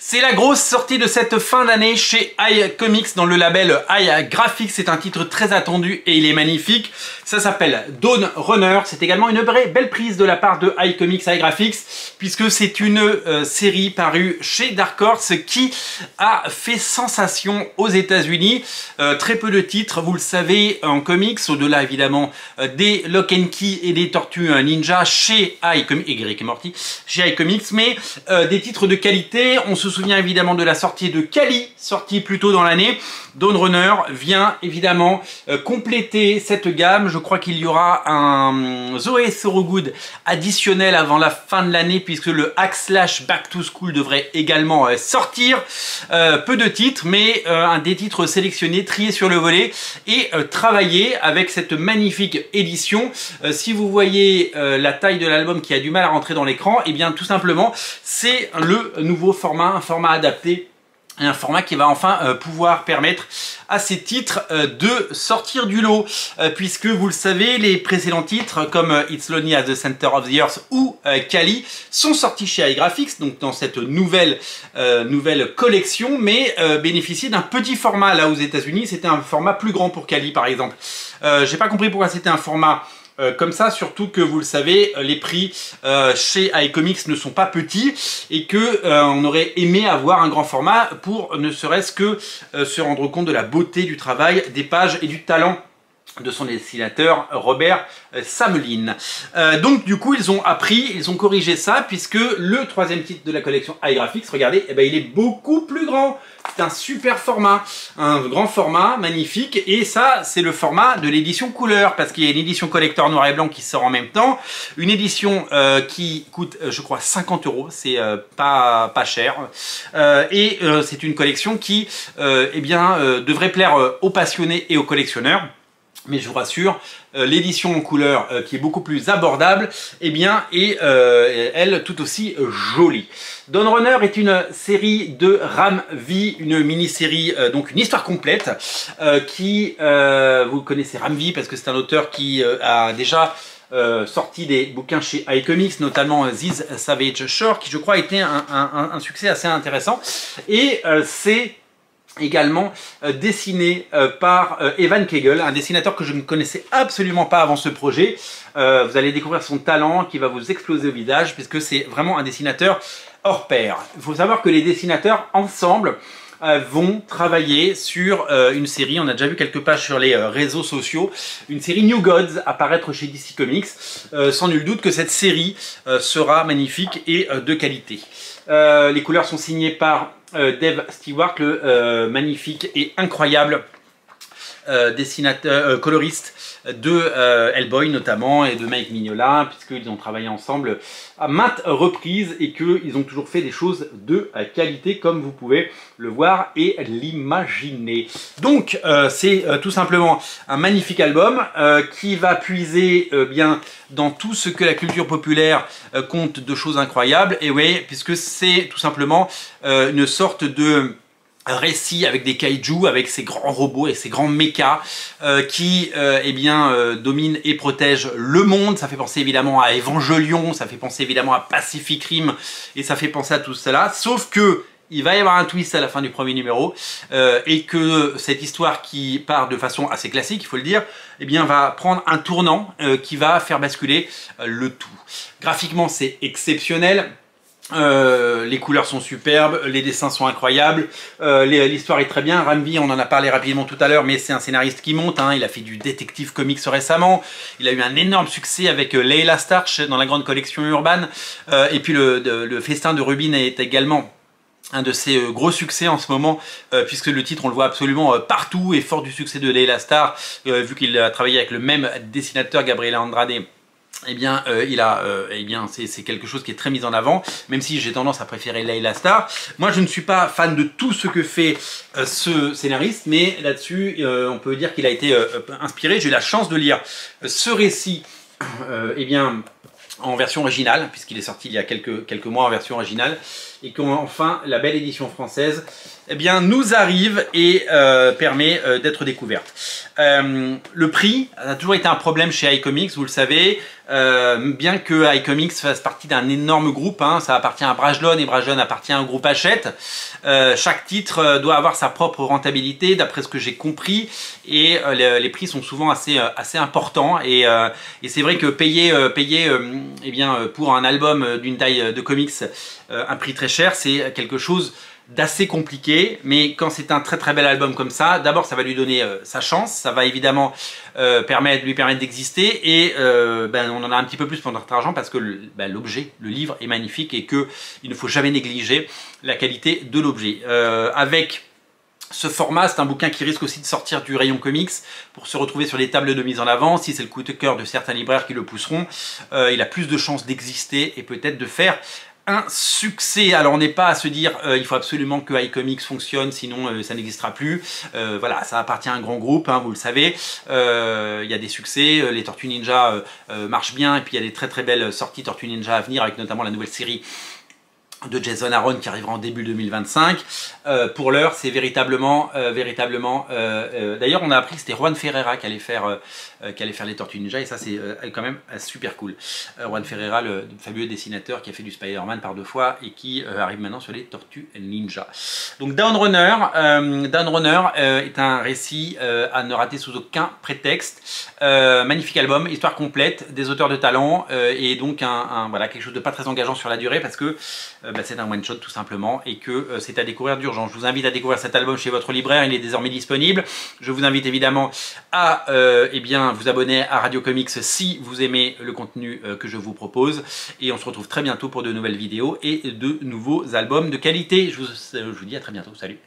C'est la grosse sortie de cette fin d'année chez iComics dans le label iGraphics. C'est un titre très attendu et il est magnifique. Ça s'appelle Dawn Runner. C'est également une vraie belle prise de la part de iComics iGraphics puisque c'est une série parue chez Dark Horse qui a fait sensation aux États-Unis. Très peu de titres, vous le savez, en comics, au-delà évidemment des Lock and Key et des Tortues Ninja chez iComics, et Rick et Morty chez iComics, mais des titres de qualité. On se souvient évidemment de la sortie de Kali, sortie plus tôt dans l'année. Dawn Runner vient évidemment compléter cette gamme. Je crois qu'il y aura un Zoé Thorogood additionnel avant la fin de l'année puisque le Hack/Slash Back to School devrait également sortir. Peu de titres, mais des titres sélectionnés, triés sur le volet et travaillés avec cette magnifique édition. Si vous voyez la taille de l'album qui a du mal à rentrer dans l'écran, et bien tout simplement c'est le nouveau format, un format adapté. Un format qui va enfin pouvoir permettre à ces titres de sortir du lot, puisque vous le savez, les précédents titres comme It's Lonely at the Center of the Earth ou Kali sont sortis chez iGraphics, donc dans cette nouvelle collection, mais bénéficiaient d'un petit format. Là aux États-Unis, c'était un format plus grand pour Kali par exemple. J'ai pas compris pourquoi c'était un format comme ça, surtout que vous le savez, les prix chez iComics ne sont pas petits et que on aurait aimé avoir un grand format pour ne serait-ce que se rendre compte de la beauté du travail, des pages et du talent de son dessinateur Robert Samelin. Donc du coup ils ont appris, ils ont corrigé ça puisque le troisième titre de la collection iGraphics, regardez, eh ben, il est beaucoup plus grand. C'est un super format, un grand format magnifique, et ça c'est le format de l'édition couleur parce qu'il y a une édition collector noir et blanc qui sort en même temps, une édition qui coûte je crois 50 €, c'est pas cher, et c'est une collection qui eh bien, devrait plaire aux passionnés et aux collectionneurs. Mais je vous rassure, l'édition en couleur qui est beaucoup plus abordable, eh bien, est elle tout aussi jolie. Dawn Runner est une série de Ram V, une mini-série, donc une histoire complète, qui, vous connaissez Ram V parce que c'est un auteur qui a déjà sorti des bouquins chez iComics, notamment This Savage Shore, qui je crois a été un succès assez intéressant. Et c'est également dessiné par Evan Kegel, un dessinateur que je ne connaissais absolument pas avant ce projet. Vous allez découvrir son talent qui va vous exploser au visage puisque c'est vraiment un dessinateur hors pair. Il faut savoir que les dessinateurs ensemble vont travailler sur une série, on a déjà vu quelques pages sur les réseaux sociaux, une série New Gods apparaître chez DC Comics. Sans nul doute que cette série sera magnifique et de qualité. Les couleurs sont signées par Dave Stewart, le magnifique et incroyable dessinateur, coloriste de Hellboy notamment et de Mike Mignola, puisqu'ils ont travaillé ensemble à maintes reprises et qu'ils ont toujours fait des choses de qualité comme vous pouvez le voir et l'imaginer. Donc c'est tout simplement un magnifique album qui va puiser bien dans tout ce que la culture populaire compte de choses incroyables, et oui, puisque c'est tout simplement une sorte de récit avec des kaiju, avec ces grands robots et ces grands mechas qui eh bien, dominent et protègent le monde. Ça fait penser évidemment à Evangelion, ça fait penser évidemment à Pacific Rim et ça fait penser à tout cela, sauf que il va y avoir un twist à la fin du premier numéro et que cette histoire qui part de façon assez classique, il faut le dire, eh bien, va prendre un tournant qui va faire basculer le tout. Graphiquement, c'est exceptionnel. Les couleurs sont superbes, les dessins sont incroyables, l'histoire est très bien. Ram V, on en a parlé rapidement tout à l'heure, mais c'est un scénariste qui monte, hein. Il a fait du Detective Comics récemment, il a eu un énorme succès avec Layla Starch dans la grande collection Urban, et puis le Festin de Rubin est également un de ses gros succès en ce moment, puisque le titre on le voit absolument partout, et fort du succès de Layla Starr, vu qu'il a travaillé avec le même dessinateur Gabriela Andrade, eh bien, eh bien, c'est quelque chose qui est très mis en avant, même si j'ai tendance à préférer Layla Starr. Moi, je ne suis pas fan de tout ce que fait ce scénariste, mais là-dessus, on peut dire qu'il a été inspiré. J'ai eu la chance de lire ce récit, eh bien, en version originale, puisqu'il est sorti il y a quelques mois en version originale. et qu'enfin la belle édition française eh bien, nous arrive et permet d'être découverte. Le prix a toujours été un problème chez iComics, vous le savez, bien que iComics fasse partie d'un énorme groupe, hein, ça appartient à Brajlon et Brajlon appartient au groupe Hachette. Chaque titre doit avoir sa propre rentabilité d'après ce que j'ai compris, et les prix sont souvent assez importants, et c'est vrai que payer eh bien, pour un album d'une taille de comics un prix très cher, c'est quelque chose d'assez compliqué, mais quand c'est un très bel album comme ça, d'abord ça va lui donner sa chance, ça va évidemment lui permettre d'exister, et on en a un petit peu plus pour notre argent parce que l'objet, le livre est magnifique, et qu'il ne faut jamais négliger la qualité de l'objet. Avec ce format, c'est un bouquin qui risque aussi de sortir du rayon comics pour se retrouver sur les tables de mise en avant. Si c'est le coup de cœur de certains libraires qui le pousseront, il a plus de chances d'exister et peut-être de faire un succès. Alors on n'est pas à se dire il faut absolument que iComics fonctionne, sinon ça n'existera plus. Voilà, ça appartient à un grand groupe, hein, vous le savez. Il y a des succès, les Tortues Ninja marchent bien, et puis il y a des très belles sorties Tortues Ninja à venir, avec notamment la nouvelle série de Jason Aaron qui arrivera en début 2025. Pour l'heure, c'est véritablement d'ailleurs, on a appris que c'était Juan Ferreira qui allait faire les Tortues Ninja, et ça c'est quand même super cool. Juan Ferreira, le fabuleux dessinateur qui a fait du Spider-Man par 2 fois et qui arrive maintenant sur les Tortues Ninja. Donc Dawn Runner est un récit à ne rater sous aucun prétexte. Magnifique album, histoire complète, des auteurs de talent, et donc voilà, quelque chose de pas très engageant sur la durée, parce que c'est un one-shot tout simplement, et que c'est à découvrir d'urgence. Je vous invite à découvrir cet album chez votre libraire, il est désormais disponible. Je vous invite évidemment à eh bien, vous abonner à Radio Comics si vous aimez le contenu que je vous propose, et on se retrouve très bientôt pour de nouvelles vidéos et de nouveaux albums de qualité. Je vous dis à très bientôt, salut.